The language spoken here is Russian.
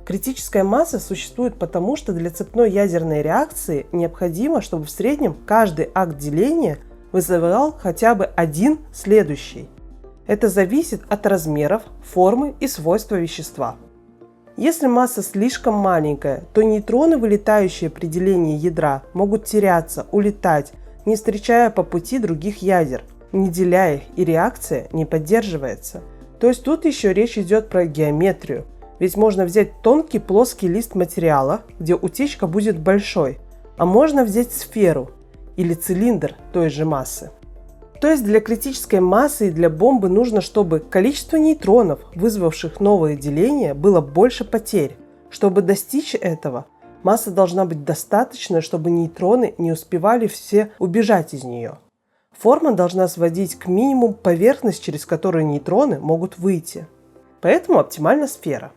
Критическая масса существует потому, что для цепной ядерной реакции необходимо, чтобы в среднем каждый акт деления вызывал хотя бы один следующий. Это зависит от размеров, формы и свойства вещества. Если масса слишком маленькая, то нейтроны, вылетающие при делении ядра, могут теряться, улетать, не встречая по пути других ядер, не деля их, и реакция не поддерживается. То есть тут еще речь идет про геометрию, ведь можно взять тонкий плоский лист материала, где утечка будет большой, а можно взять сферу или цилиндр той же массы. То есть для критической массы и для бомбы нужно, чтобы количество нейтронов, вызвавших новое деление, было больше потерь. Чтобы достичь этого, масса должна быть достаточной, чтобы нейтроны не успевали все убежать из нее. Форма должна сводить к минимуму поверхность, через которую нейтроны могут выйти. Поэтому оптимальна сфера.